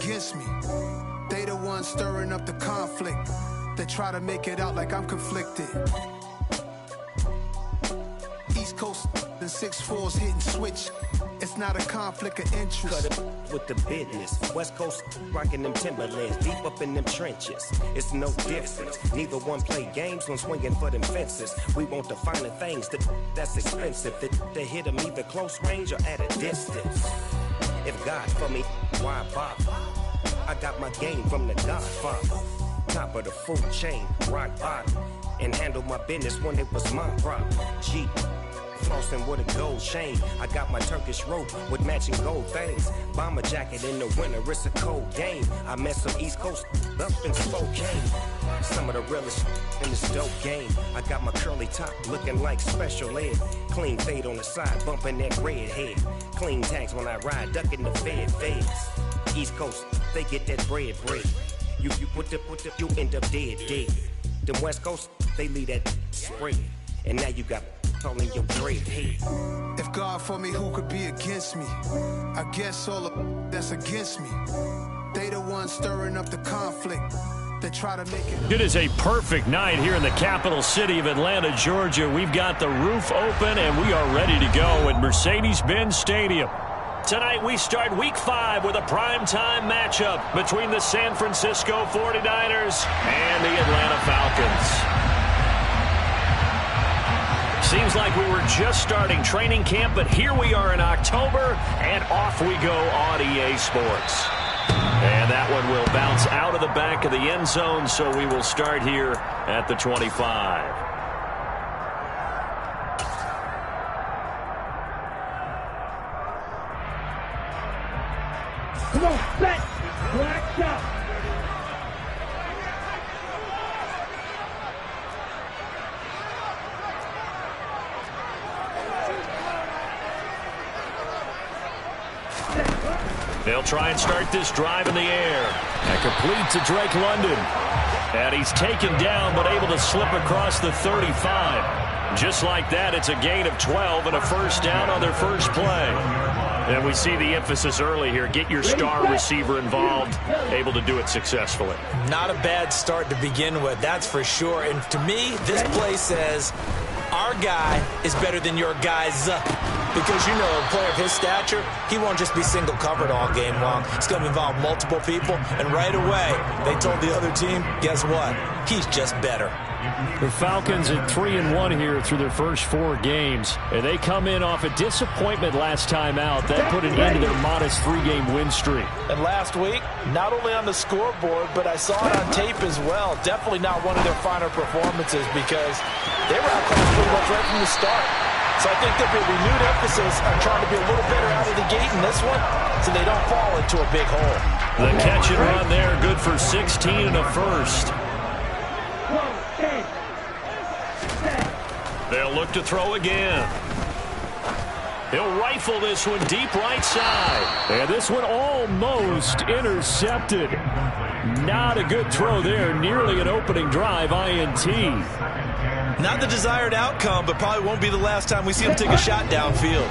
against me. They the ones stirring up the conflict. They try to make it out like I'm conflicted. East Coast and 6'4's hitting switch. It's not a conflict of interest. Cut it with the business. West Coast rocking them Timberlands, deep up in them trenches. It's no difference. Neither one play games when swinging for them fences. We want the finer things that's expensive. They hit them either close range or at a distance. If God for me, why bother? I got my game from the Godfather. Top of the food chain, rock bottom. And handle my business when it was my problem. G. Flossing with a gold chain. I got my Turkish rope with matching gold things. Bomber jacket in the winter, it's a cold game. I met some East Coast up in Spokane. Some of the realest in this dope game. I got my curly top looking like special ed. Clean fade on the side, bumping that red head. Clean tags when I ride, ducking the feds. East Coast, they get that bread. You you end up dead. Them West Coast, they leave that spread. And now you got all in your dread head. If God for me, who could be against me? I guess all of that's against me. They the ones stirring up the conflict. They try to make it. It is a perfect night here in the capital city of Atlanta, Georgia. We've got the roof open and we are ready to go at Mercedes-Benz Stadium. Tonight we start Week 5 with a primetime matchup between the San Francisco 49ers and the Atlanta Falcons. Seems like we were just starting training camp, but here we are in October, and off we go on EA Sports. And that one will bounce out of the back of the end zone, so we will start here at the 25. Come on, set, black shot. They'll try and start this drive in the air. And complete to Drake London. And he's taken down, but able to slip across the 35. Just like that, it's a gain of 12 and a first down on their first play. And we see the emphasis early here. Get your star receiver involved, able to do it successfully. Not a bad start to begin with, that's for sure. And to me, this play says our guy is better than your guy's. Because, you know, a player of his stature, he won't just be single covered all game long. It's going to involve multiple people. And right away, they told the other team, guess what? He's just better. The Falcons at 3-1 here through their first 4 games. And they come in off a disappointment last time out. That put an end to their modest 3-game win streak. And last week, not only on the scoreboard, but I saw it on tape as well. Definitely not one of their finer performances because they were outclassed pretty much right from the start. So I think there'll be a renewed emphasis on trying to be a little better out of the gate in this one so they don't fall into a big hole. The catch and run there, good for 16 and a first. They'll look to throw again. He'll rifle this one deep right side. And this one almost intercepted. Not a good throw there. Nearly an opening drive INT. Not the desired outcome, but probably won't be the last time we see him take a shot downfield.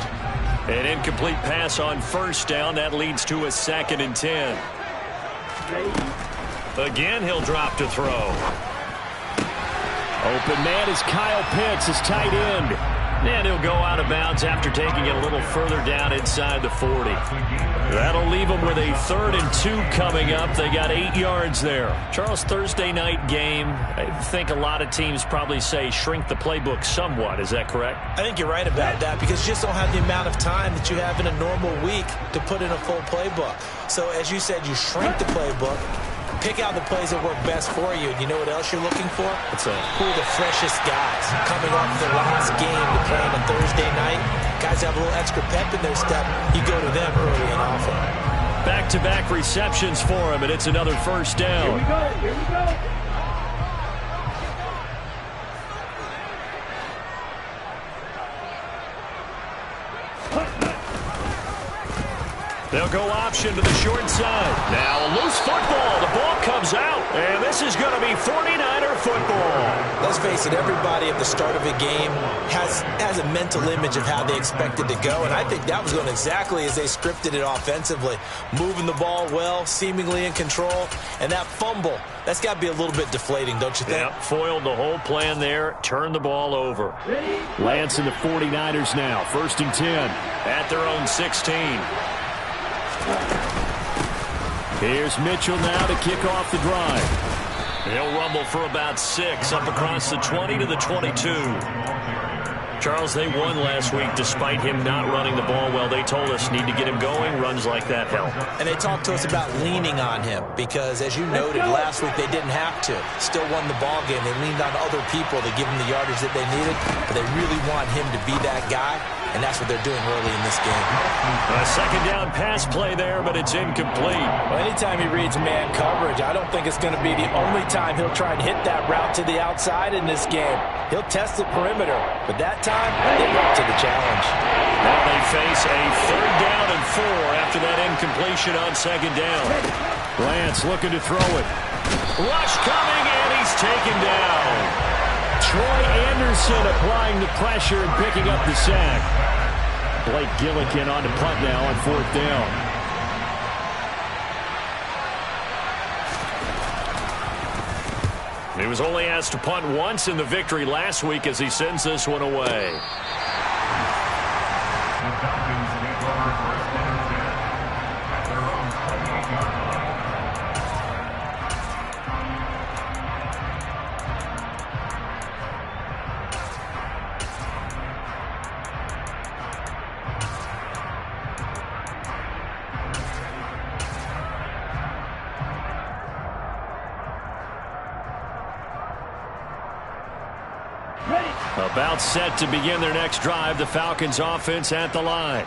An incomplete pass on first down. That leads to a 2nd and 10. Again, he'll drop to throw. Open man is Kyle Pitts, his tight end. And he'll go out of bounds after taking it a little further down inside the 40. That'll leave them with a 3rd and 2 coming up. They got 8 yards there. Charles, Thursday night game, I think a lot of teams probably say shrink the playbook somewhat. Is that correct? I think you're right about that because you just don't have the amount of time that you have in a normal week to put in a full playbook. So as you said, you shrink the playbook. Pick out the plays that work best for you. And you know what else you're looking for? What's that? Who are the freshest guys coming off the last game to play on a Thursday night? Guys have a little extra pep in their step. You go to them early and often. Back-to-back receptions for him, and it's another first down. Here we go. Here we go. They'll go option to the short side. Now a loose football. The ball comes out. And this is going to be 49er football. let's face it, everybody at the start of a game has a mental image of how they expect it to go, and I think that was going exactly as they scripted it offensively. Moving the ball well, seemingly in control, and that fumble, that's got to be a little bit deflating, don't you think? Yeah, foiled the whole plan there, turned the ball over. Lance and the 49ers now, 1st and 10 at their own 16. Here's Mitchell now to kick off the drive. He'll rumble for about 6 up across the 20 to the 22. Charles, they won last week despite him not running the ball well. They told us need to get him going. Runs like that help. And they talked to us about leaning on him because, as you noted, last week they didn't have to. Still won the ball game. They leaned on other people to give him the yardage that they needed, but they really want him to be that guy, and that's what they're doing early in this game. A second down pass play there, but it's incomplete. Well, anytime he reads man coverage, I don't think it's going to be the only time he'll try and hit that route to the outside in this game. He'll test the perimeter, but that time, they're up to the challenge. Now they face a 3rd down and 4 after that incompletion on 2nd down. Lance looking to throw it. Rush coming, and he's taken down. Troy Anderson applying the pressure and picking up the sack. Blake Gillikin on the punt now on 4th down. He was only asked to punt once in the victory last week as he sends this one away. About set to begin their next drive. The Falcons offense at the line.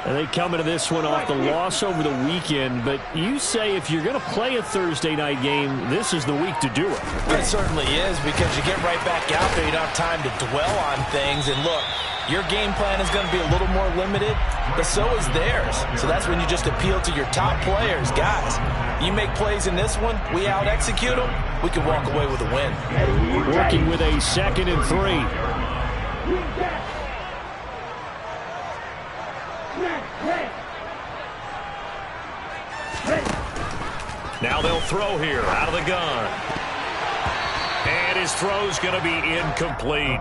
And they come into this one off the loss over the weekend, but you say if you're going to play a Thursday night game, this is the week to do it. It certainly is, because you get right back out there. You don't have time to dwell on things. And look, your game plan is going to be a little more limited, but so is theirs. So that's when you just appeal to your top players. Guys, you make plays in this one, we out-execute them, we can walk away with a win. Working with a 2nd and 3. Now they'll throw here out of the gun. And his throw's going to be incomplete.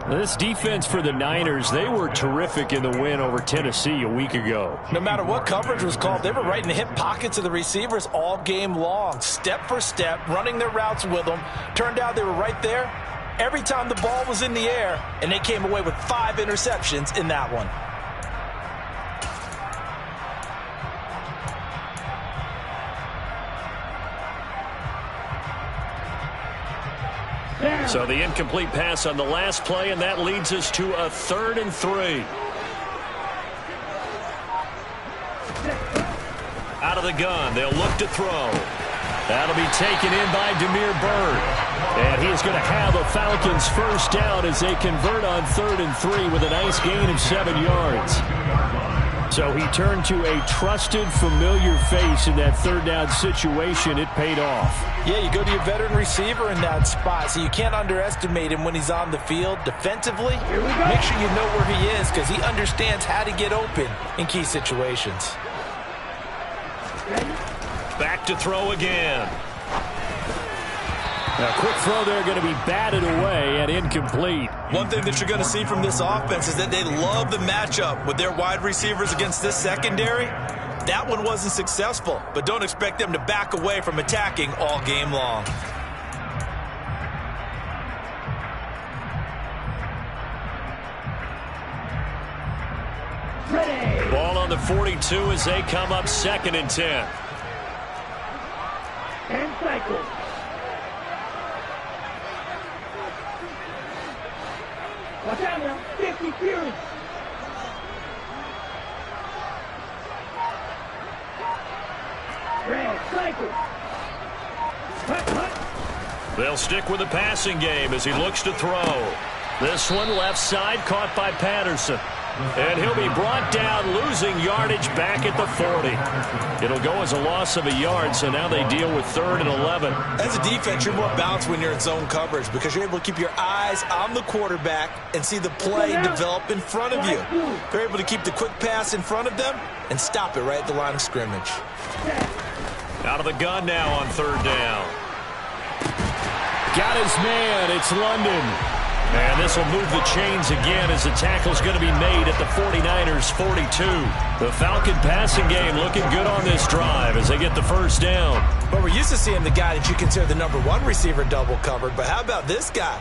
This defense for the Niners, they were terrific in the win over Tennessee a week ago. No matter what coverage was called, they were right in the hip pockets of the receivers all game long. Step for step, running their routes with them. Turned out they were right there every time the ball was in the air, and they came away with 5 interceptions in that one. So the incomplete pass on the last play, and that leads us to a 3rd and 3. Out of the gun, they'll look to throw. That'll be taken in by Damiere Byrd. And he is going to have a Falcons 1st down as they convert on 3rd and 3 with a nice gain of 7 yards. So he turned to a trusted, familiar face in that 3rd down situation. It paid off. Yeah, you go to your veteran receiver in that spot, so you can't underestimate him when he's on the field. Defensively, make sure you know where he is because he understands how to get open in key situations. Back to throw again. A quick throw there going to be batted away and incomplete. One thing that you're going to see from this offense is that they love the matchup with their wide receivers against this secondary. That one wasn't successful, but don't expect them to back away from attacking all game long. Ball on the 42 as they come up 2nd and 10. And cycle. Watch out now. 50 Fury. Red cycle. Hut, hut. They'll stick with the passing game as he looks to throw. This one left side caught by Patterson. And he'll be brought down, losing yardage back at the 40. It'll go as a loss of a yard, so now they deal with 3rd and 11. As a defense, you're more balanced when you're in zone coverage because you're able to keep your eyes on the quarterback and see the play develop in front of you. You're able to keep the quick pass in front of them and stop it right at the line of scrimmage. Out of the gun now on 3rd down. Got his man. It's London. And this will move the chains again as the tackle's going to be made at the 49ers 42. The Falcon passing game looking good on this drive as they get the 1st down. But we're used to seeing the guy that you consider the #1 receiver double covered. But how about this guy?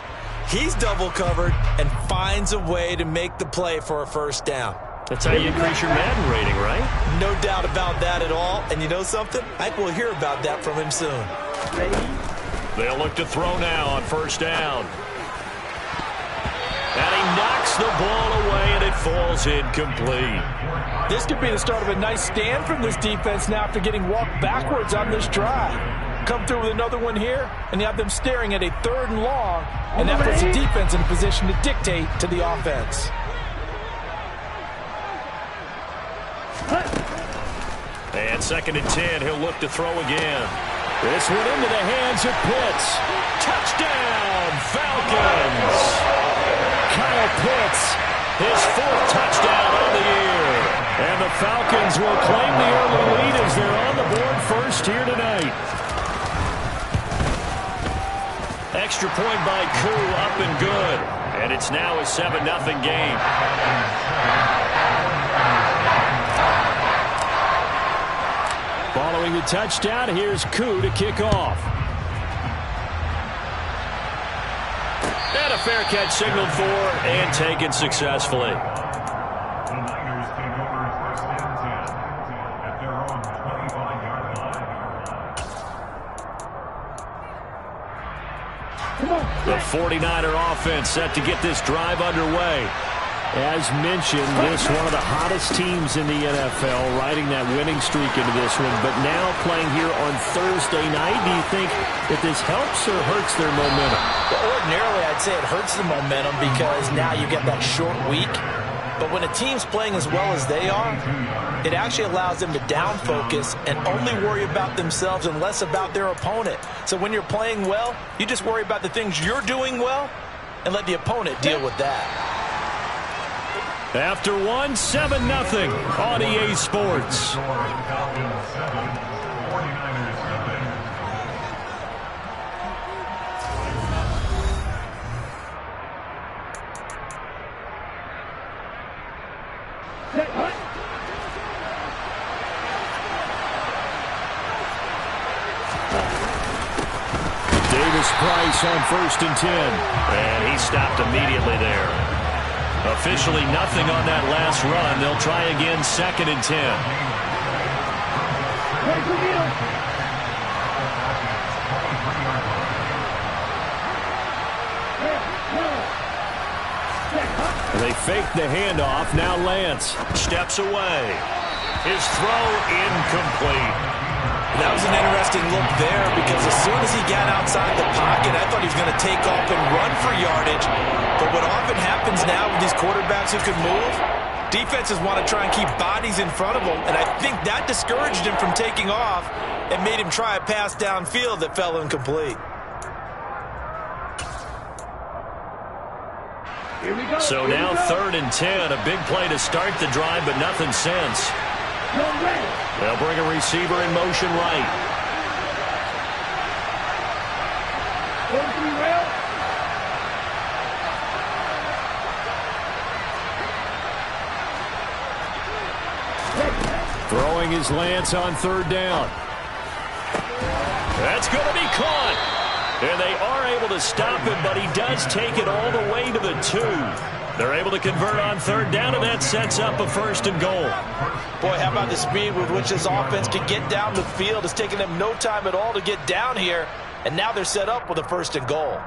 He's double covered and finds a way to make the play for a 1st down. That's how you increase your Madden rating, right? No doubt about that at all. And you know something? I think we'll hear about that from him soon. They'll look to throw now on 1st down. And he knocks the ball away, and it falls incomplete. This could be the start of a nice stand from this defense now after getting walked backwards on this drive. Come through with another one here, and you have them staring at a 3rd and long, and that puts the defense in a position to dictate to the offense. And 2nd and 10, he'll look to throw again. This one into the hands of Pitts. Touchdown, Falcons! Kyle Pitts, his 4th touchdown of the year. And the Falcons will claim the early lead as they're on the board first here tonight. Extra point by Koo, up and good. And it's now a 7-0 game. Following the touchdown, here's Koo to kick off. And a fair catch signaled for and taken successfully. The 49er offense set to get this drive underway. As mentioned, this one of the hottest teams in the NFL, riding that winning streak into this one, but now playing here on Thursday night. Do you think that this helps or hurts their momentum? Well, ordinarily, I'd say it hurts the momentum because now you get that short week. But when a team's playing as well as they are, it actually allows them to down focus and only worry about themselves and less about their opponent. So when you're playing well, you just worry about the things you're doing well and let the opponent deal with that. After 7-0 on EA Sports. Davis-Price on 1st and 10. And he stopped immediately there. Officially nothing on that last run. They'll try again 2nd and 10. They fake the handoff. Now Lance steps away. His throw incomplete. That was an interesting look there because as soon as he got outside the pocket, I thought he was going to take off and run for yardage. But what often happens now with these quarterbacks who can move, defenses want to try and keep bodies in front of them, and I think that discouraged him from taking off and made him try a pass downfield that fell incomplete. Here we go. So now 3rd and 10, a big play to start the drive, but nothing since. They'll bring a receiver in motion right. Throwing his Lance on 3rd down. That's going to be caught. And they are able to stop him, but he does take it all the way to the 2. They're able to convert on 3rd down, and that sets up a 1st and goal. Boy, how about the speed with which this offense can get down the field? It's taken them no time at all to get down here, and now they're set up with a 1st and goal.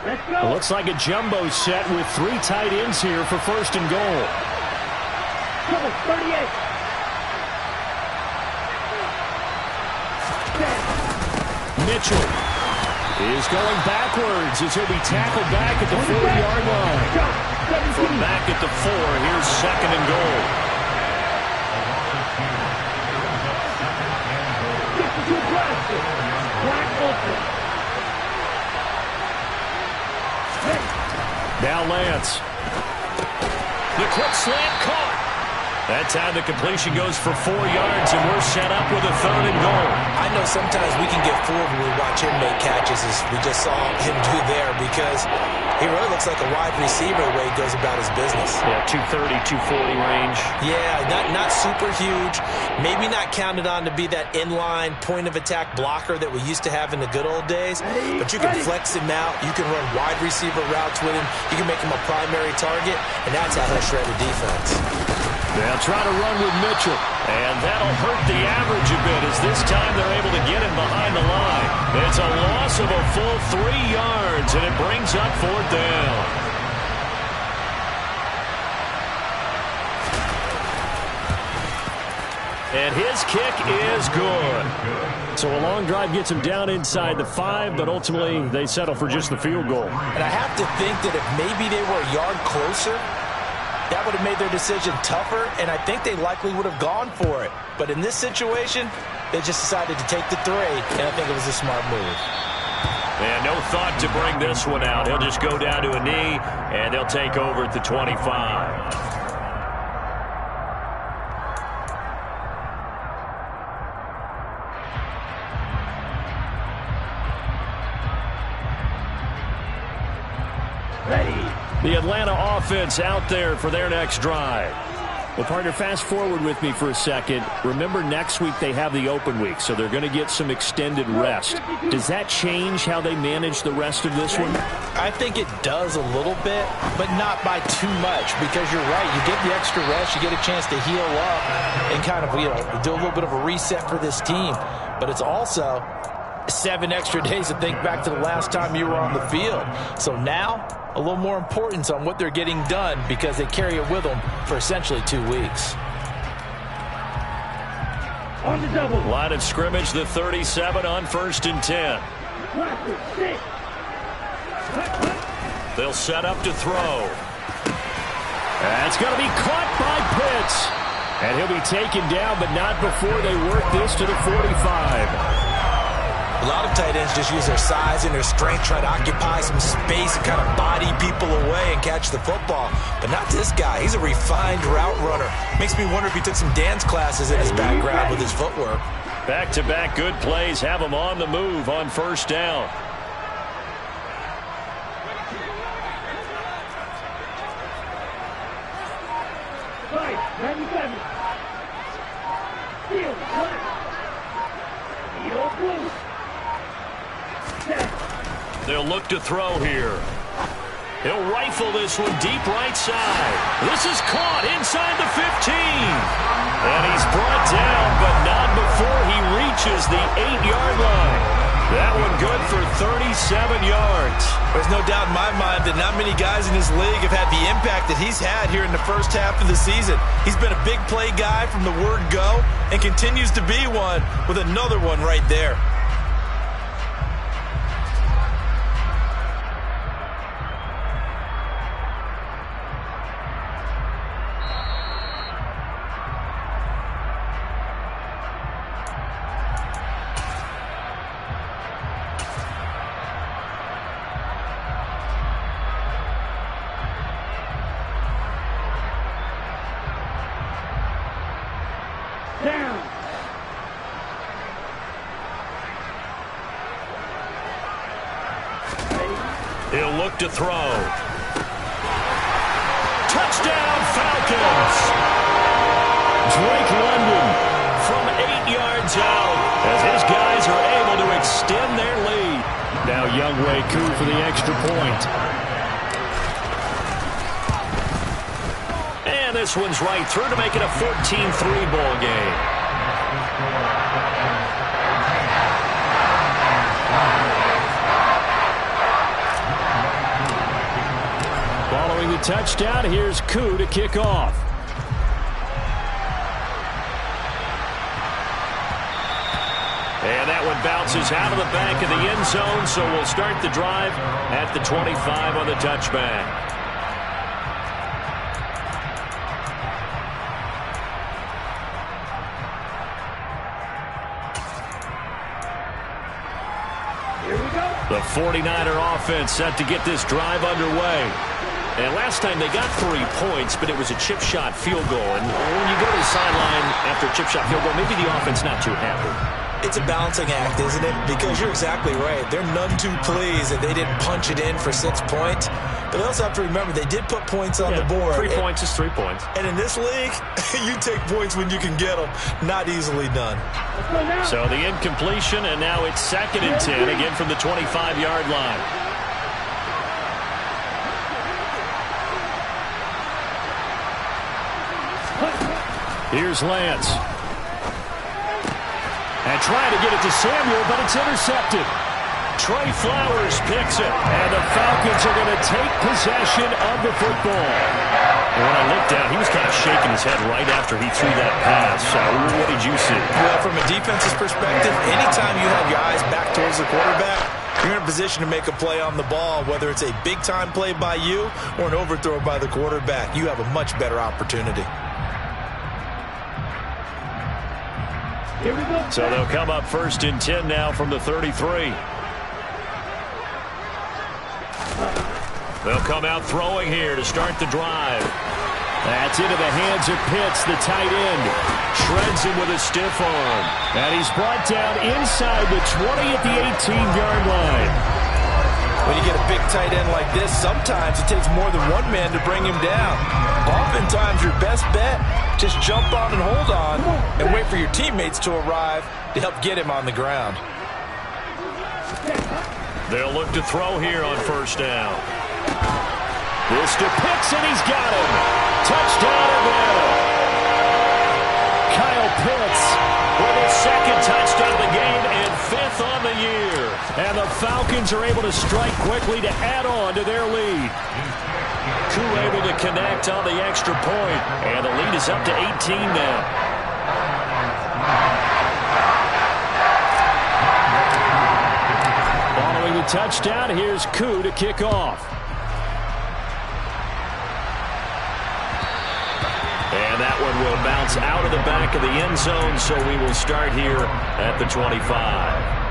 It looks like a jumbo set with 3 tight ends here for 1st and goal. 38. Mitchell is going backwards as he'll be tackled back at the 4-yard line. From back at the 4, here's 2nd and goal. Now Lance. The quick slant caught. That time the completion goes for 4 yards, and we're set up with a 3rd and goal. I know sometimes we can get fooled when we watch him make catches, as we just saw him do there, because he really looks like a wide receiver the way he goes about his business. Yeah, 230, 240 range. Yeah, not super huge. Maybe not counted on to be that inline point-of-attack blocker that we used to have in the good old days, but you can flex him out. You can run wide receiver routes with him. You can make him a primary target, and that's how he'll shred a defense. They'll try to run with Mitchell, and that'll hurt the average a bit as this time they're able to get him behind the line. It's a loss of a full 3 yards, and it brings up 4th down. And his kick is good. So a long drive gets him down inside the 5, but ultimately they settle for just the field goal. And I have to think that if maybe they were a yard closer, that would have made their decision tougher, and I think they likely would have gone for it. But in this situation, they just decided to take the 3, and I think it was a smart move. And no thought to bring this one out. He'll just go down to a knee, and they'll take over at the 25. The Atlanta offense out there for their next drive. Well, partner, fast forward with me for a second. Remember, next week they have the open week, so they're going to get some extended rest. Does that change how they manage the rest of this one? I think it does a little bit, but not by too much, because you're right. You get the extra rest, you get a chance to heal up and kind of, do a little bit of a reset for this team. But it's also 7 extra days to think back to the last time you were on the field. So now, a little more importance on what they're getting done because they carry it with them for essentially 2 weeks. On the double. Line of scrimmage, the 37 on 1st and 10. They'll set up to throw. That's going to be caught by Pitts. And he'll be taken down, but not before they work this to the 45. A lot of tight ends just use their size and their strength, try to occupy some space and kind of body people away and catch the football. But not this guy. He's a refined route runner. Makes me wonder if he took some dance classes in his background with his footwork. Back-to-back good plays have him on the move on 1st down. They'll look to throw here. He'll rifle this one deep right side. This is caught inside the 15. And he's brought down, but not before he reaches the 8-yard line. That one good for 37 yards. There's no doubt in my mind that not many guys in this league have had the impact that he's had here in the first half of the season. He's been a big play guy from the word go and continues to be one with another one right there. He'll look to throw. Touchdown, Falcons! Drake London from 8 yards out as his guys are able to extend their lead. Now Younghoe Koo for the extra point. And this one's right through to make it a 14-3 ball game. Following the touchdown, here's Koo to kick off. And that one one bounces out of the back of the end zone, so we'll start the drive at the 25 on the touchback. The 49er offense set to get this drive underway. And last time they got 3 points, but it was a chip shot field goal. And when you go to the sideline after a chip shot field goal, maybe the offense not too happy. It's a balancing act, isn't it? Because you're exactly right. They're none too pleased that they didn't punch it in for 6 points. But they also have to remember they did put points on the board. 3 points is 3 points. And in this league, you take points when you can get them. Not easily done. So the incompletion, and now it's 2nd and 10, again from the 25-yard line. Here's Lance. And trying to get it to Samuel, but it's intercepted. Trey Flowers picks it, and the Falcons are going to take possession of the football. And when I looked down, he was kind of shaking his head right after he threw that pass. So what did you see? Well, from a defense's perspective, anytime you have your eyes back towards the quarterback, you're in a position to make a play on the ball, whether it's a big-time play by you or an overthrow by the quarterback. You have a much better opportunity. So they'll come up 1st and 10 now from the 33. They'll come out throwing here to start the drive. That's into the hands of Pitts, the tight end. Shreds him with a stiff arm. And he's brought down inside the 20 at the 18-yard line. When you get a big tight end like this, sometimes it takes more than one man to bring him down. Oftentimes, your best bet, just jump on and hold on and wait for your teammates to arrive to help get him on the ground. They'll look to throw here on 1st down. This to Pitts, and he's got him. Touchdown Atlanta. Kyle Pitts with his 2nd touchdown of the game and 5th on the year. And the Falcons are able to strike quickly to add on to their lead. Koo able to connect on the extra point, and the lead is up to 18 now. Following the touchdown, here's Koo to kick off. And that one will bounce out of the back of the end zone, so we will start here at the 25.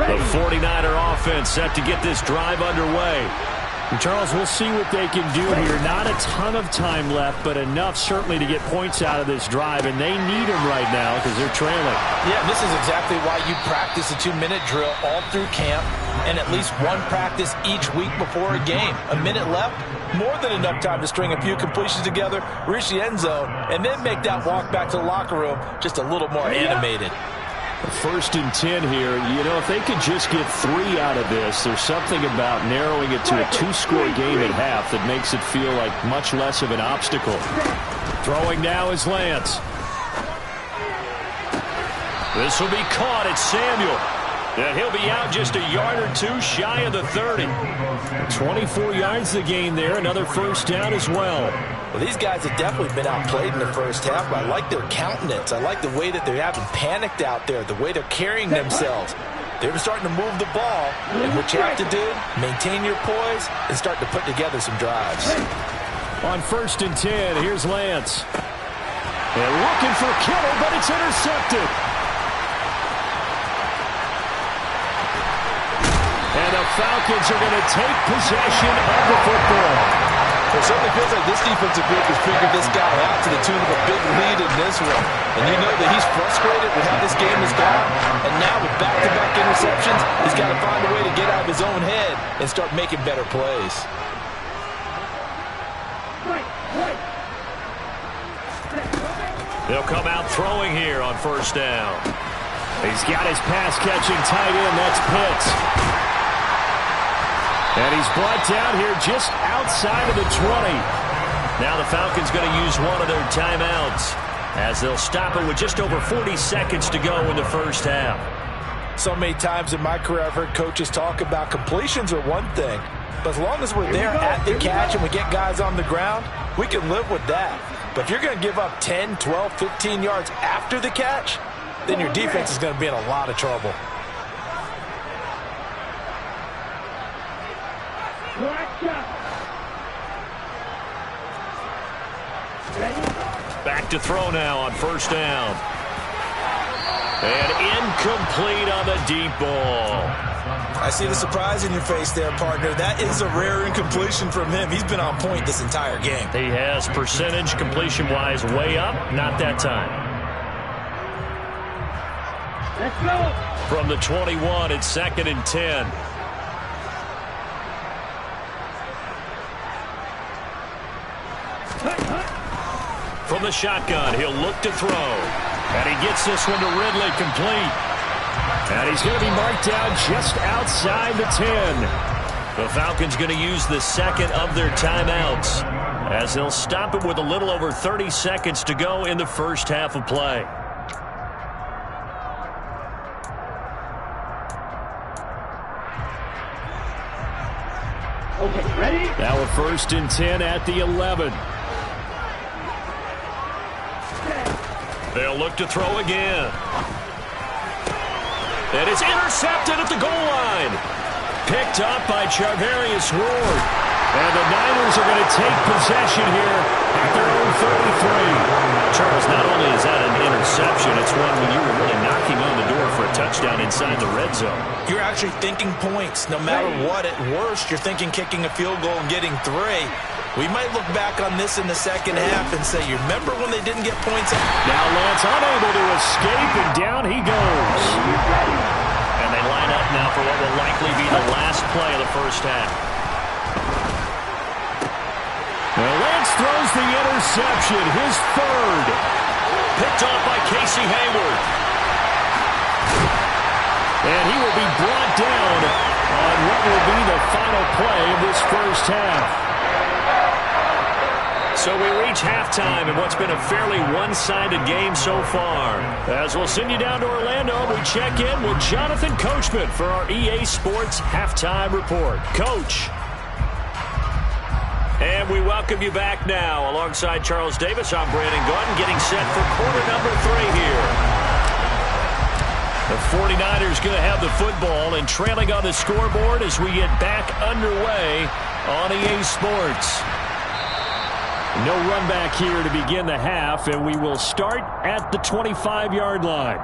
The 49er offense set to get this drive underway. And Charles, we'll see what they can do here. Not a ton of time left, but enough certainly to get points out of this drive, and they need them right now because they're trailing. Yeah, this is exactly why you practice a 2-minute drill all through camp and at least one practice each week before a game. A minute left, more than enough time to string a few completions together, reach the end zone, and then make that walk back to the locker room just a little more animated. 1st and 10 here. You know, if they could just get 3 out of this, there's something about narrowing it to a 2-score game at half that makes it feel like much less of an obstacle. Throwing now is Lance. This will be caught. It's Samuel. And he'll be out just a yard or 2 shy of the 30. 24 yards the gain there. Another 1st down as well. Well, these guys have definitely been outplayed in the 1st half, but I like their countenance. I like the way that they haven't panicked out there, the way they're carrying themselves. They're starting to move the ball, and what you have to do, maintain your poise and start to put together some drives. On 1st and 10, here's Lance. And looking for Kittle, but it's intercepted. And the Falcons are going to take possession of the football. It certainly feels like this defensive group has figured this guy out to the tune of a big lead in this one. And you know that he's frustrated with how this game has gone. And now with back-to-back interceptions, he's got to find a way to get out of his own head and start making better plays. They'll come out throwing here on 1st down. He's got his pass-catching tight end. That's Pitts. And he's brought down here just outside of the 20. Now the Falcons going to use one of their timeouts as they'll stop it with just over 40 seconds to go in the first half. So many times in my career I've heard coaches talk about completions are one thing, but as long as we're there at the catch and we get guys on the ground, we can live with that. But if you're going to give up 10, 12, 15 yards after the catch, then your defense is going to be in a lot of trouble. Back to throw now on first down. And incomplete on the deep ball. I see the surprise in your face there, partner. That is a rare incompletion from him. He's been on point this entire game. He has percentage completion-wise way up. Not that time. Let's go. From the 21, it's 2nd and 10. From the shotgun, he'll look to throw. And he gets this one to Ridley, complete. And he's going to be marked down just outside the 10. The Falcons going to use the second of their timeouts as they'll stop it with a little over 30 seconds to go in the first half of play. Okay, ready? Now a 1st and 10 at the 11. They'll look to throw again. And it's intercepted at the goal line. Picked up by Charvarius Ward. And the Niners are going to take possession here at their own 33. Charles, not only is that an interception, it's one when you were really knocking on the door for a touchdown inside the red zone. You're actually thinking points. No matter what, at worst, you're thinking kicking a field goal and getting 3. We might look back on this in the second half and say, you remember when they didn't get points? Now Lance unable to escape, and down he goes. And they line up now for what will likely be the last play of the first half. Now Lance throws the interception, his 3rd. Picked off by Casey Hayward. And he will be brought down on what will be the final play of this first half. So we reach halftime in what's been a fairly one-sided game so far. As we'll send you down to Orlando, we check in with Jonathan Coachman for our EA Sports Halftime Report. Coach. And we welcome you back now. Alongside Charles Davis, I'm Brandon Gordon, getting set for quarter number 3 here. The 49ers going to have the football and trailing on the scoreboard as we get back underway on EA Sports. No run back here to begin the half, and we will start at the 25-yard line.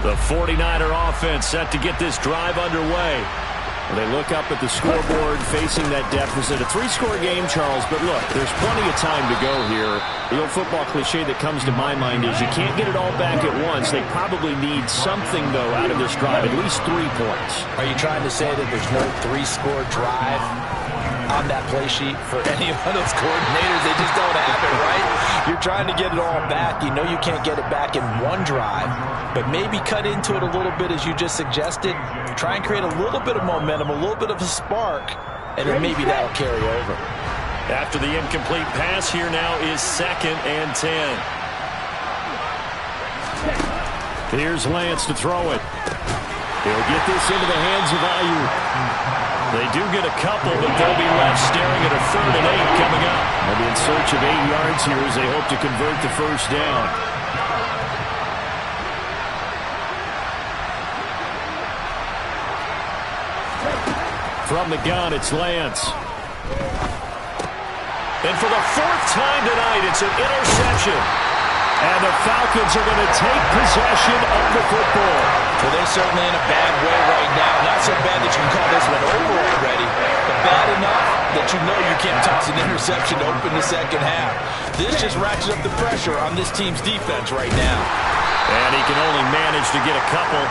The 49er offense set to get this drive underway. They look up at the scoreboard, facing that deficit. A 3-score game, Charles, but look, there's plenty of time to go here. The old football cliche that comes to my mind is you can't get it all back at once. They probably need something, though, out of this drive, at least 3 points. Are you trying to say that there's no 3-score drive on that play sheet for any of those coordinators? They just don't have it, right? You're trying to get it all back. You know you can't get it back in one drive, but maybe cut into it a little bit as you just suggested. Try and create a little bit of momentum, a little bit of a spark, and then maybe that'll carry over. After the incomplete pass, here now is 2nd and 10. Here's Lance to throw it. He'll get this into the hands of Ayuk. They do get a couple, but they'll be left staring at a 3rd and 8 coming up. They'll be in search of 8 yards here as they hope to convert the first down. From the gun, it's Lance. And for the 4th time tonight, it's an interception. And the Falcons are going to take possession of the football. Well, they're certainly in a bad way right now. Not so bad that you can call this one over already, but bad enough that you know you can't toss an interception to open the second half. This just ratchets up the pressure on this team's defense right now. And he can only manage to get a couple.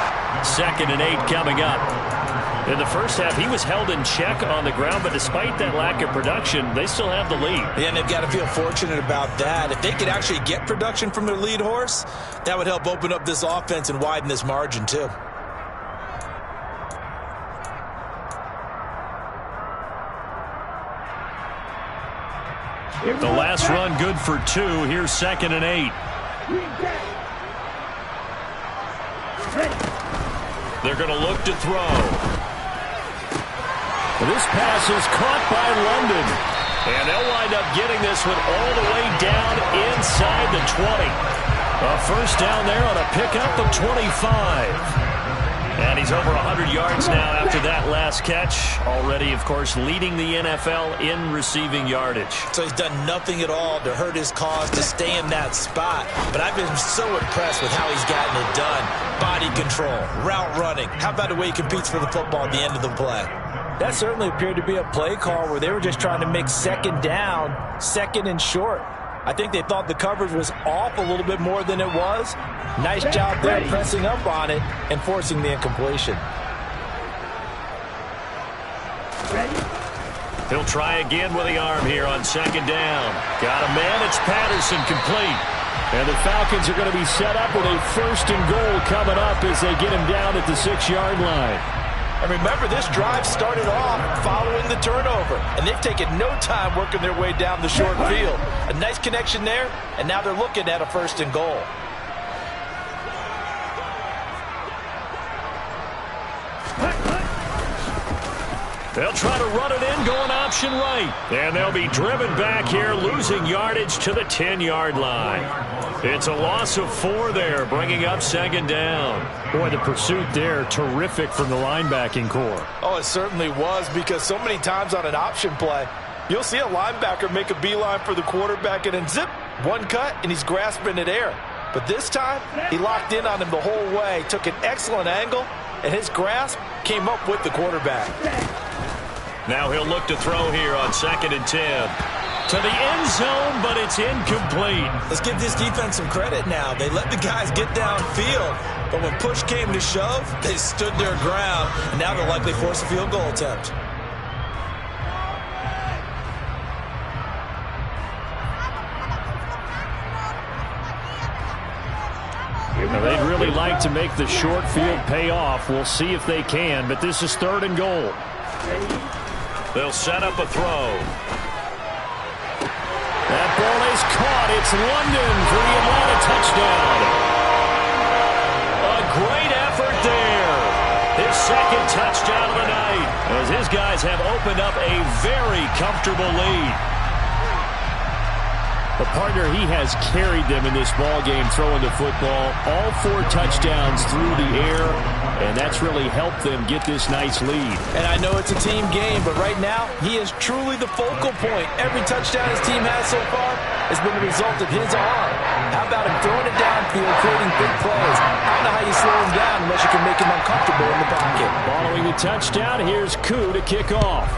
2nd and 8 coming up. In the first half, he was held in check on the ground, but despite that lack of production, they still have the lead. Yeah, and they've got to feel fortunate about that. If they could actually get production from their lead horse, that would help open up this offense and widen this margin too. The last run good for 2. Here's 2nd and 8. They're going to look to throw. This pass is caught by London. And they'll wind up getting this one all the way down inside the 20. A first down there on a pickup of 25. And he's over 100 yards now after that last catch. Already, of course, leading the NFL in receiving yardage. So he's done nothing at all to hurt his cause to stay in that spot. But I've been so impressed with how he's gotten it done. Body control, route running. How about the way he competes for the football at the end of the play? That certainly appeared to be a play call where they were just trying to make 2nd down, 2nd and short. I think they thought the coverage was off a little bit more than it was. Nice job there pressing up on it and forcing the incompletion. He'll try again with the arm here on 2nd down. Got a man. It's Patterson, complete. And the Falcons are going to be set up with a 1st and goal coming up as they get him down at the 6-yard line. And remember, this drive started off following the turnover, and they've taken no time working their way down the short field. A nice connection there, and now they're looking at a 1st and goal. They'll try to run it in, going option right. And they'll be driven back here, losing yardage to the 10-yard line. It's a loss of 4 there, bringing up 2nd down. Boy, the pursuit there, terrific from the linebacking core. Oh, it certainly was, because so many times on an option play, you'll see a linebacker make a beeline for the quarterback and then zip, one cut, and he's grasping at air. But this time, he locked in on him the whole way, took an excellent angle, and his grasp came up with the quarterback. Now he'll look to throw here on 2nd and 10. To the end zone, but it's incomplete. Let's give this defense some credit now. They let the guys get downfield, but when push came to shove, they stood their ground, and now they'll likely force a field goal attempt. Now they'd really like to make the short field pay off. We'll see if they can, but this is 3rd and goal. They'll set up a throw. That ball is caught. It's London for the Atlanta touchdown. A great effort there. His 2nd touchdown of the night, as his guys have opened up a very comfortable lead. The partner, he has carried them in this ball game throwing the football. All 4 touchdowns through the air, and that's really helped them get this nice lead. And I know it's a team game, but right now, he is truly the focal point. Every touchdown his team has so far has been the result of his arm. How about him throwing it downfield, creating big plays? I don't know how you slow him down unless you can make him uncomfortable in the pocket. Following the touchdown, here's Koo to kick off.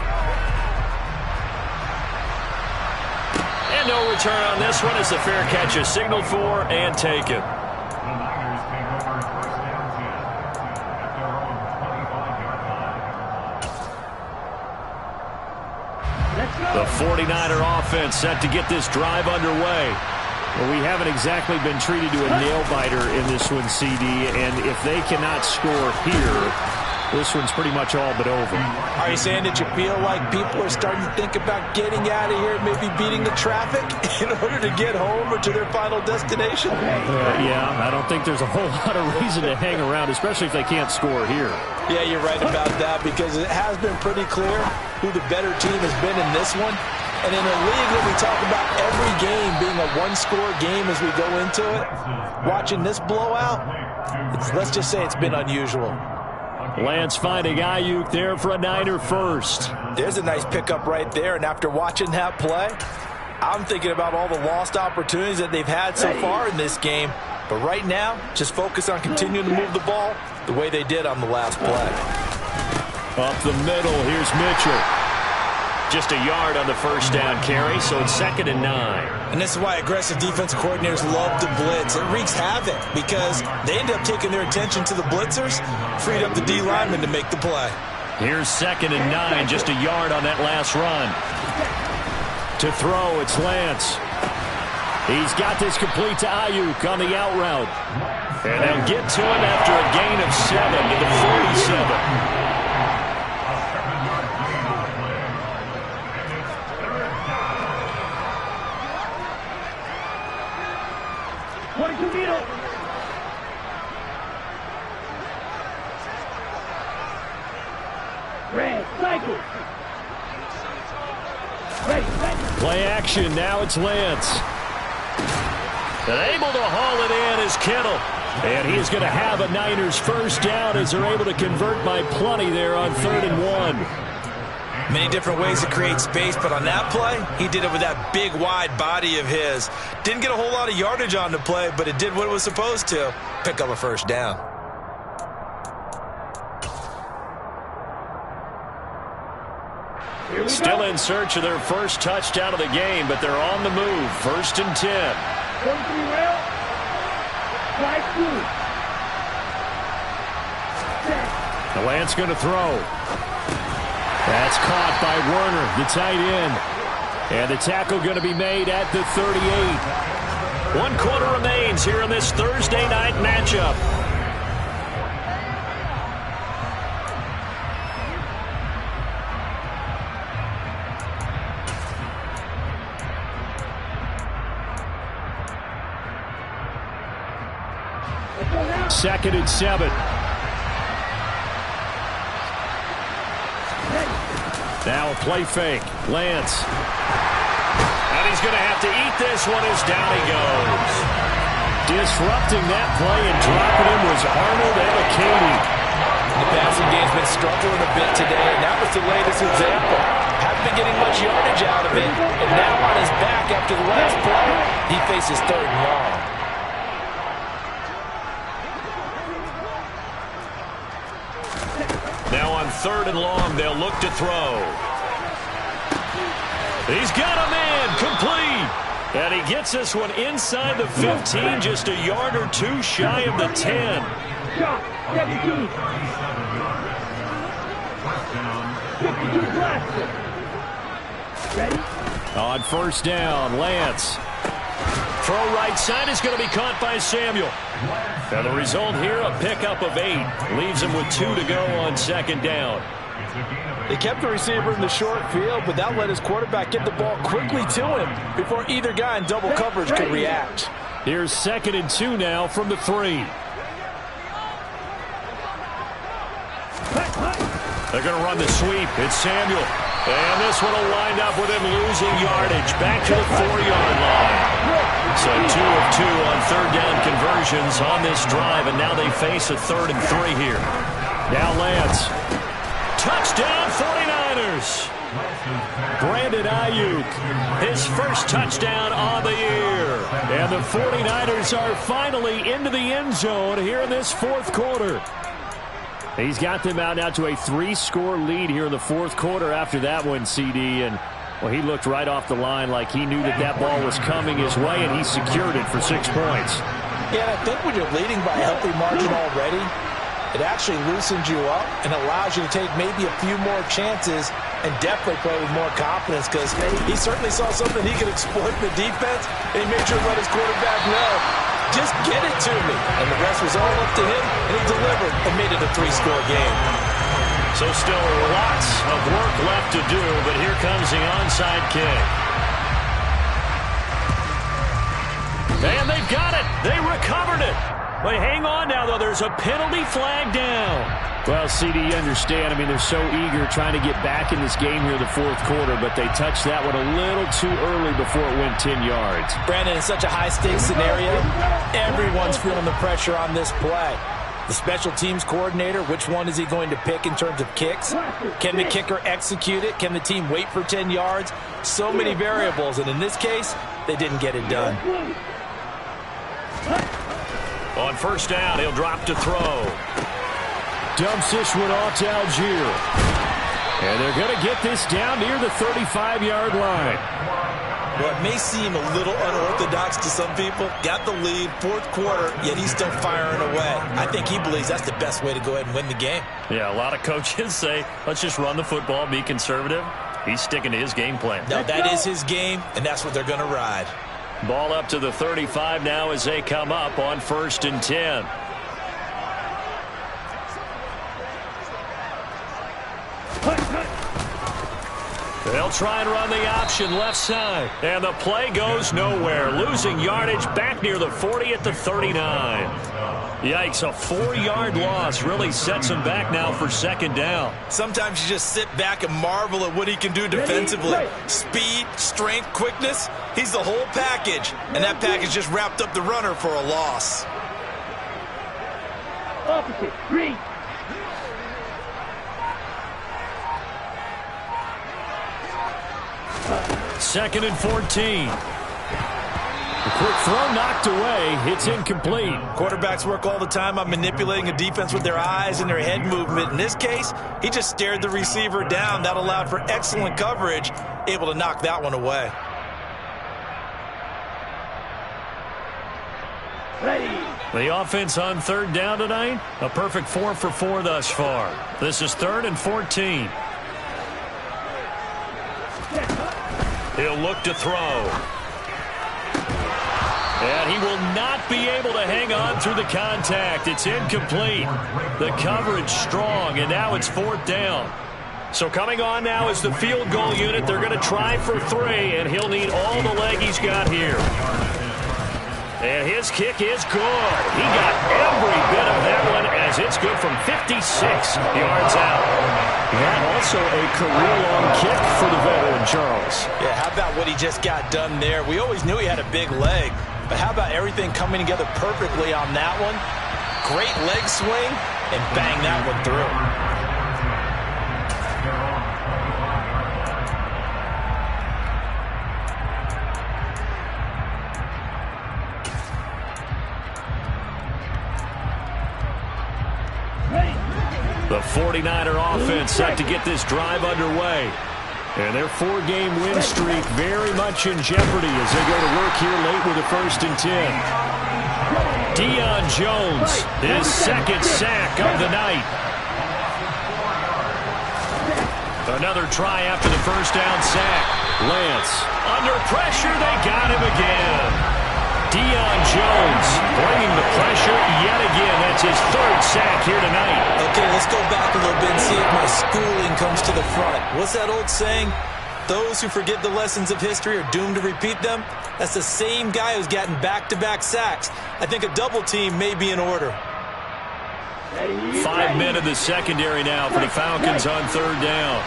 No return on this one as the fair catch is signaled for and taken. The 49er offense set to get this drive underway. Well, we haven't exactly been treated to a nail-biter in this one, CD, and if they cannot score here, this one's pretty much all but over. Are you saying that you feel like people are starting to think about getting out of here, maybe beating the traffic in order to get home or to their final destination? Yeah, I don't think there's a whole lot of reason to hang around, especially if they can't score here. Yeah, you're right about that, because it has been pretty clear who the better team has been in this one. And in a league where we talk about every game being a one-score game as we go into it, watching this blowout, let's just say it's been unusual. Lance finding Ayuk there for a Niner first. There's a nice pickup right there, and after watching that play, I'm thinking about all the lost opportunities that they've had so far in this game. But right now, just focus on continuing to move the ball the way they did on the last play. Up the middle, here's Mitchell. Just a yard on the first down carry, so it's 2nd and 9. And this is why aggressive defensive coordinators love to blitz. It wreaks havoc because they end up taking their attention to the blitzers, freed up the D lineman to make the play. Here's 2nd and 9, just a yard on that last run. To throw, it's Lance. He's got this complete to Ayuk on the out route. And they'll get to him after a gain of 7 to the 47. Play action, now it's Lance. And able to haul it in is Kittle. And he's going to have a Niners first down as they're able to convert by plenty there on 3rd and 1. Many different ways to create space, but on that play, he did it with that big, wide body of his. Didn't get a whole lot of yardage on the play, but it did what it was supposed to. Pick up a first down. Still in search of their first touchdown of the game, but they're on the move. 1st and 10. The Lance going to throw. That's caught by Werner, the tight end. And the tackle going to be made at the 38. 1 quarter remains here in this Thursday night matchup. Second and 7. Now a play fake. Lance. And he's going to have to eat this one as down he goes. Disrupting that play and dropping him was Arnold Ebiketie. The passing game's been struggling a bit today, and that was the latest example. Haven't been getting much yardage out of it, and now on his back after the last play, he faces 3rd and long. Now on 3rd and long, they'll look to throw. He's got a man, complete. And he gets this one inside the 15, just a yard or 2 shy of the 10. On 1st down, Lance. Throw right side is going to be caught by Samuel. And the result here, a pickup of 8. Leaves him with 2 to go on 2nd down. They kept the receiver in the short field, but that let his quarterback get the ball quickly to him before either guy in double coverage could react. Here's 2nd and 2 now from the 3. They're going to run the sweep. It's Samuel. And this one will wind up with him losing yardage back to the 4-yard line. So 2 of 2 on 3rd down conversions on this drive, and now they face a 3rd and 3 here. Now Lance. Touchdown 49ers. Brandon Ayuk, his first touchdown on the year. And the 49ers are finally into the end zone here in this 4th quarter. He's got them out now to a 3-score lead here in the 4th quarter after that one, CD. And, well, he looked right off the line like he knew that that ball was coming his way, and he secured it for 6 points. Yeah, and I think when you're leading by a healthy margin already, it actually loosens you up and allows you to take maybe a few more chances and definitely play with more confidence, because he certainly saw something he could exploit in the defense, and he made sure to let his quarterback know, just get it to me. And the rest was all up to him, and he delivered and made it a 3-score game. So still lots of work left to do, but here comes the onside kick. And they've got it. They recovered it. But hang on now, though. There's a penalty flag down. Well, CD, you understand. I mean, they're so eager trying to get back in this game here in the 4th quarter, but they touched that one a little too early before it went 10 yards. Brandon, in such a high-stakes scenario, everyone's feeling the pressure on this play. The special teams coordinator, which one is he going to pick in terms of kicks? Can the kicker execute it? Can the team wait for 10 yards? So many variables, and in this case, they didn't get it done. On 1st down, he'll drop to throw. Dumps this one off to Algier. And they're going to get this down near the 35-yard line. Well, it may seem a little unorthodox to some people. Got the lead, fourth quarter, yet he's still firing away. I think he believes that's the best way to go ahead and win the game. Yeah, a lot of coaches say, let's just run the football, be conservative. He's sticking to his game plan. No, that is his game, and that's what they're going to ride. Ball up to the 35 now as they come up on 1st and 10. They'll try and run the option left side. And the play goes nowhere. Losing yardage back near the 40 at the 39. Yikes, a 4-yard loss really sets him back now for 2nd down. Sometimes you just sit back and marvel at what he can do defensively. Speed, strength, quickness. He's the whole package. And that package just wrapped up the runner for a loss. Opposite. Read. Second and 14. A quick throw knocked away. It's incomplete. Quarterbacks work all the time on manipulating a defense with their eyes and their head movement. In this case, he just stared the receiver down. That allowed for excellent coverage, able to knock that one away. The offense on 3rd down tonight, a perfect 4 for 4 thus far. This is 3rd and 14. He'll look to throw. And he will not be able to hang on through the contact. It's incomplete. The coverage strong, and now it's 4th down. So coming on now is the field goal unit. They're going to try for 3, and he'll need all the leg he's got here. And his kick is good. He got every bit of that one as it's good from 56 yards out. And also a career-long kick for the veteran, Charles. Yeah, how about what he just got done there? We always knew he had a big leg, but how about everything coming together perfectly on that one? Great leg swing, and bang that one through. The 49er offense set to get this drive underway. And their 4-game win streak very much in jeopardy as they go to work here late with a 1st and 10. Deion Jones, his 2nd sack of the night. Another try after the 1st down sack. Lance, under pressure, they got him again. Deion Jones bringing the pressure yet again. That's his 3rd sack here tonight. Okay, let's go back a little bit and see if my schooling comes to the front. What's that old saying? Those who forget the lessons of history are doomed to repeat them. That's the same guy who's gotten back-to-back sacks. I think a double team may be in order. 5 men in the secondary now for the Falcons on 3rd down.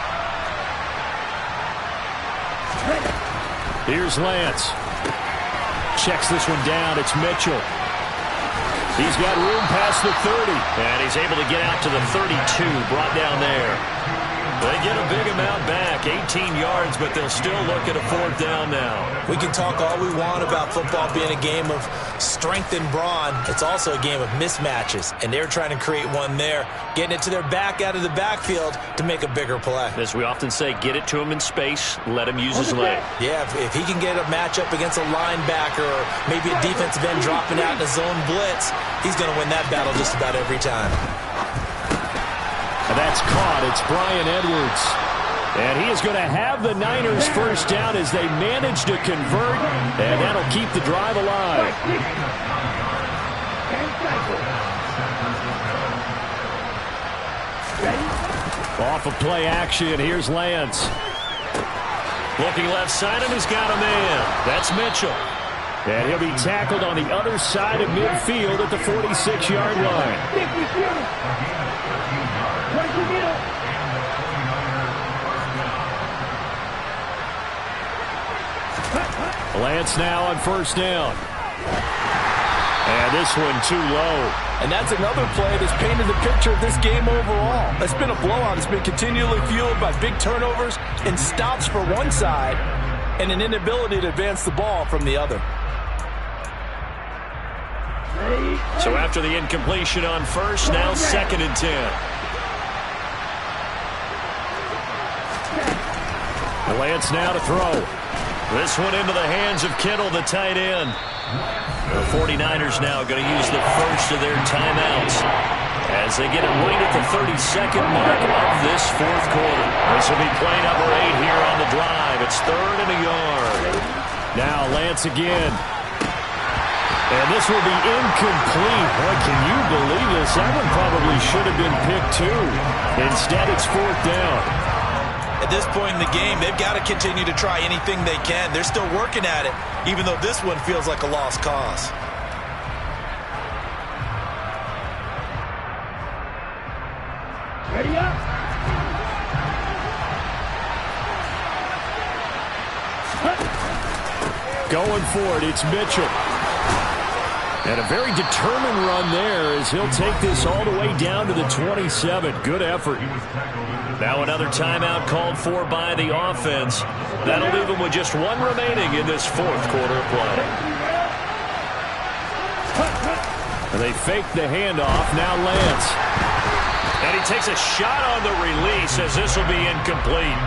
Here's Lance. Checks this one down. It's Mitchell. He's got room past the 30. And he's able to get out to the 32. Brought down there. They get a big amount back. 18 yards, but they'll still look at a 4th down now. We can talk all we want about football being a game of strength and brawn. It's also a game of mismatches. And they're trying to create one there. Getting it to their back out of the backfield to make a bigger play. As we often say, get it to him in space. Let him use his leg. Yeah, if he can get a matchup against a linebacker or maybe a defensive end dropping out in a zone blitz, he's going to win that battle just about every time. And that's caught. It's Brian Edwards. And he is going to have the Niners 1st down as they manage to convert. And that'll keep the drive alive. Off of play action, here's Lance. Looking left side, and he's got a man. That's Mitchell. And he'll be tackled on the other side of midfield at the 46-yard line. Lance now on 1st down. And this one too low. And that's another play that's painted the picture of this game overall. It's been a blowout. It's been continually fueled by big turnovers and stops for one side and an inability to advance the ball from the other. So after the incompletion on 1st, now 2nd and 10. Lance now to throw. This one into the hands of Kittle, the tight end. The 49ers now going to use the first of their timeouts as they get it right at the 32nd mark of this fourth quarter. This will be play number 8 here on the drive. It's 3rd and a yard. Now Lance again. And this will be incomplete. Boy, can you believe this? That one probably should have been picked too. Instead, it's 4th down. At this point in the game, they've got to continue to try anything they can. They're still working at it, even though this one feels like a lost cause. Ready up. Going for it, it's Mitchell. And a very determined run there as he'll take this all the way down to the 27. Good effort. Now another timeout called for by the offense. That'll leave them with just one remaining in this fourth quarter of play. And they fake the handoff. Now Lance. And he takes a shot on the release as this will be incomplete.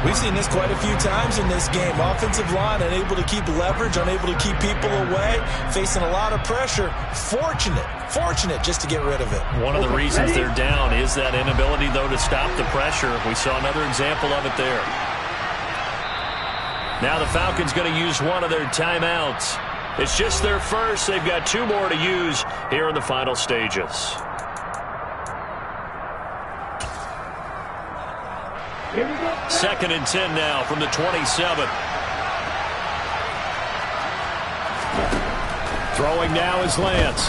We've seen this quite a few times in this game. Offensive line unable to keep leverage, unable to keep people away, facing a lot of pressure. Fortunate just to get rid of it. One of the reasons they're down is that inability, though, to stop the pressure. We saw another example of it there. Now the Falcons going to use one of their timeouts. It's just their first. They've got 2 more to use here in the final stages. Here we go. 2nd and 10 now from the 27. Throwing now is Lance.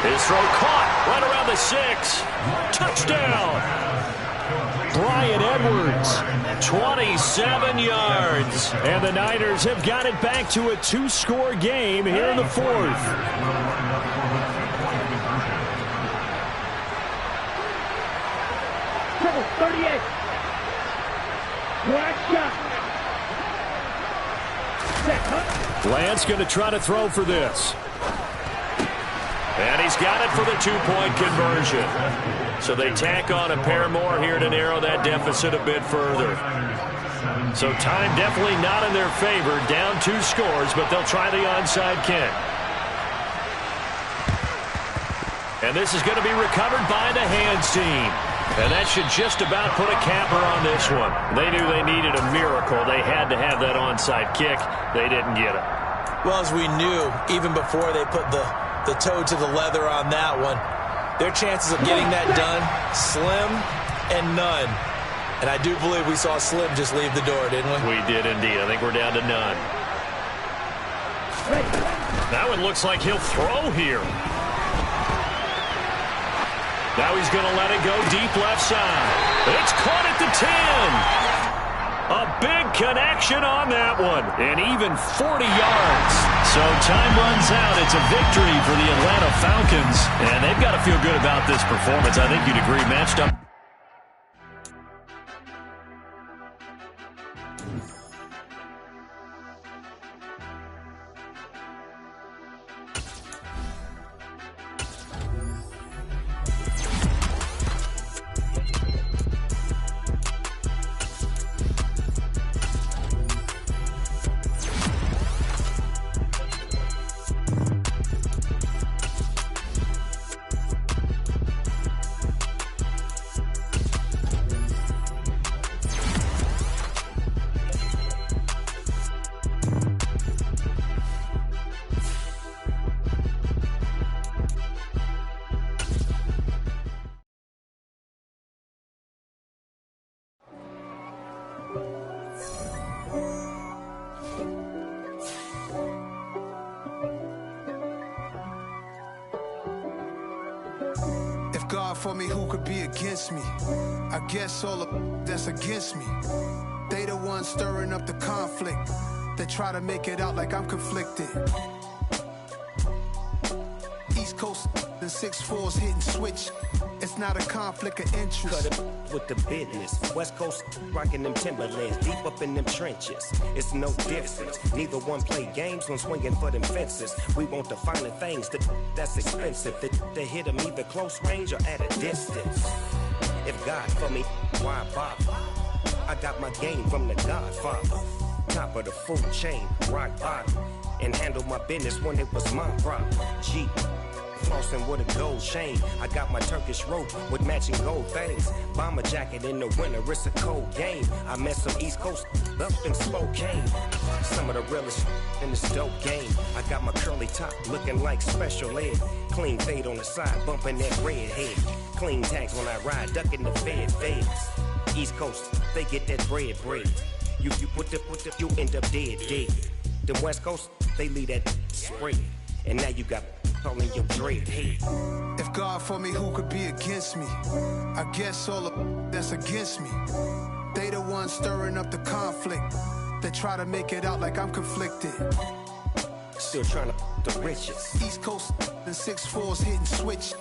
His throw caught right around the 6. Touchdown. Bryan Edwards, 27 yards. And the Niners have got it back to a 2-score game here in the 4th. 38. Black shot. Lance going to try to throw for this. And he's got it for the 2-point conversion. So they tack on a pair more here to narrow that deficit a bit further. So time definitely not in their favor. Down 2 scores, but they'll try the onside kick. And this is going to be recovered by the hands team. And that should just about put a capper on this one. They knew they needed a miracle. They had to have that onside kick. They didn't get it. Well, as we knew, even before they put the toe to the leather on that one, their chances of getting that done, slim and none. And I do believe we saw Slim just leave the door, didn't we? We did indeed. I think we're down to none. That one looks like he'll throw here. Now he's going to let it go deep left side. It's caught at the 10. A big connection on that one. And even 40 yards. So time runs out. It's a victory for the Atlanta Falcons. And they've got to feel good about this performance. I think you'd agree, matched up. God for me, who could be against me? I guess all the that's against me. They the ones stirring up the conflict. They try to make it out like I'm conflicted. East Coast and 6'4's hitting switch. It's not a conflict of interest. Cut it with the business. West Coast rocking them Timberlands, deep up in them trenches. It's no difference. Neither one play games when swinging for them fences. We want the finer things that's expensive. They hit them either close range or at a distance. If God for me, why bother? I got my game from the Godfather. Top of the food chain, rock bottom. And handle my business when it was my problem. G. Flossing with a gold chain. I got my Turkish rope with matching gold things. Bomber jacket in the winter, it's a cold game. I met some East Coast up in Spokane. Some of the realest in this dope game. I got my curly top looking like special ed. Clean fade on the side, bumping that red head. Clean tags when I ride, ducking the feds. East Coast, they get that bread. You put the, you end up dead. The West Coast, they leave that spread. And now you got calling your dread head. If God for me, who could be against me? I guess all the that's against me. They the ones stirring up the conflict. They try to make it out like I'm conflicted. Still trying to the riches. East Coast and 6'4s hitting switch.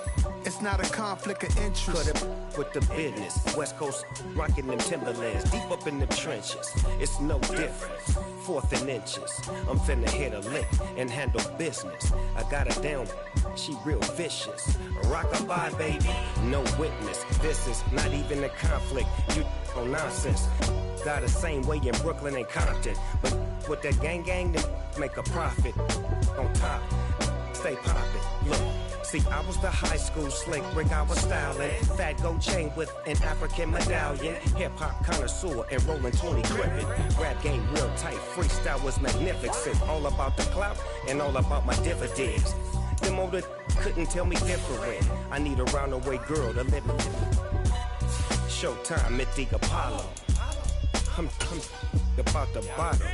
It's not a conflict of interest. Cut it with the business. West Coast rocking them Timberlands. Deep up in the trenches. It's no difference. 4th and inches. I'm finna hit a lick and handle business. I got her down. She real vicious. Rock-a-bye, baby. No witness. This is not even a conflict. You on nonsense. Got the same way in Brooklyn and Compton. But with that gang, then make a profit. On top, stay poppin'. Look. See, I was the high school slick Rick, I was styling. Fat gold chain with an African medallion. Hip-hop connoisseur and rolling 20 crippin'. Rap game real tight, freestyle was magnificent. All about the clout and all about my dividends. Them older couldn't tell me different. I need a roundaway girl to live in. Showtime, Mythic Apollo. I'm about the bottom.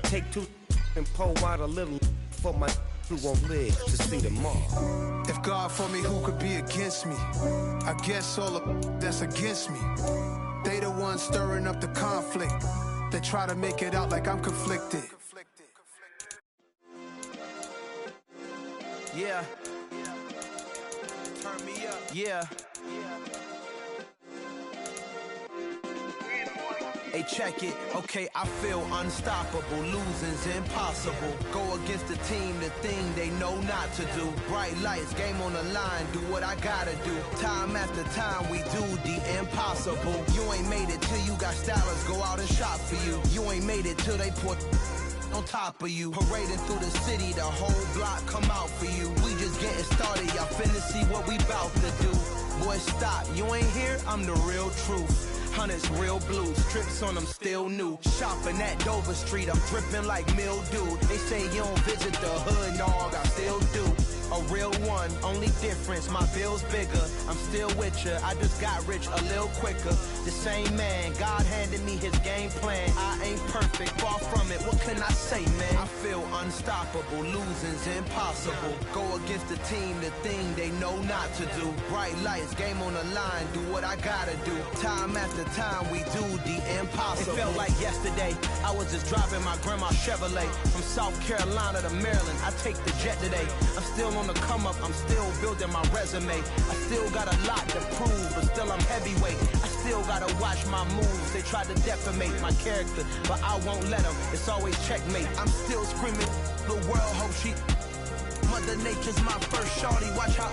Take 2 and pour out a little for my who won't live to see tomorrow. If God for me, who could be against me? I guess all the that's against me. They the ones stirring up the conflict. They try to make it out like I'm conflicted. Yeah. Turn me up. Yeah. Hey, check it. Okay, I feel unstoppable. Losing's impossible. Go against the team, the thing they know not to do. Bright lights, game on the line. Do what I gotta do. Time after time, we do the impossible. You ain't made it till you got stylists go out and shop for you. You ain't made it till they put on top of you. Parading through the city, the whole block come out for you. We just getting started, y'all finna see what we bout to do. Boy, stop, you ain't here, I'm the real truth. Hunters, real blues, strips on them still new. Shopping at Dover Street, I'm dripping like mildew. They say you don't visit the hood, dog, I still do. A real one, only difference, my bill's bigger. I'm still with ya, I just got rich a little quicker. The same man, God handed me his game plan. I ain't perfect, far from it, what can I say, man? I feel unstoppable, losing's impossible. Go against the team, the thing they know not to do. Bright lights, game on the line, do what I gotta do. Time after time, we do the impossible. It felt like yesterday, I was just driving my grandma's Chevrolet. From South Carolina to Maryland, I take the jet today. I'm still on the come up, I'm still building my resume. I still got a lot to prove, but still I'm heavyweight. I still gotta watch my moves. They try to defamate my character, but I won't let them. It's always checkmate. I'm still screaming, the world hope she. Mother Nature's my first shorty, watch how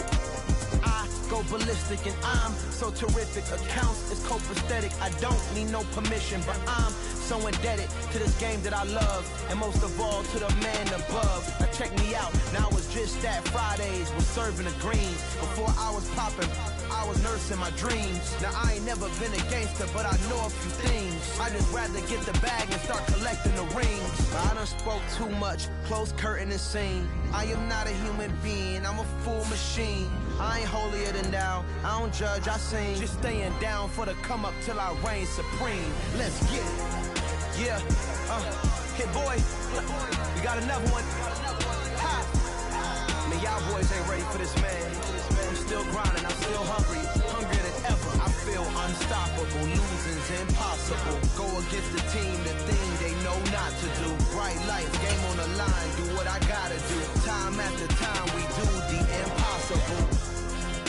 I go ballistic and I'm so terrific. Accounts is copacetic, I don't need no permission, but I'm so indebted to this game that I love, and most of all to the man above. Now check me out, now it's just that Fridays was serving the greens. Before I was popping, I was nursing my dreams. Now I ain't never been a gangster, but I know a few things. I just rather get the bag and start collecting the rings. I done spoke too much, close curtain and scene. I am not a human being, I'm a full machine. I ain't holier than thou, I don't judge, I sing. Just staying down for the come up till I reign supreme. Let's get it. Yeah, hit boy, we got another one. Ha! Man, y'all boys ain't ready for this, man. I'm still grinding, I'm still hungry, hungrier than ever. I feel unstoppable, losing's impossible. Go against the team, the thing they know not to do. Bright lights, game on the line, do what I gotta do. Time after time, we do the impossible.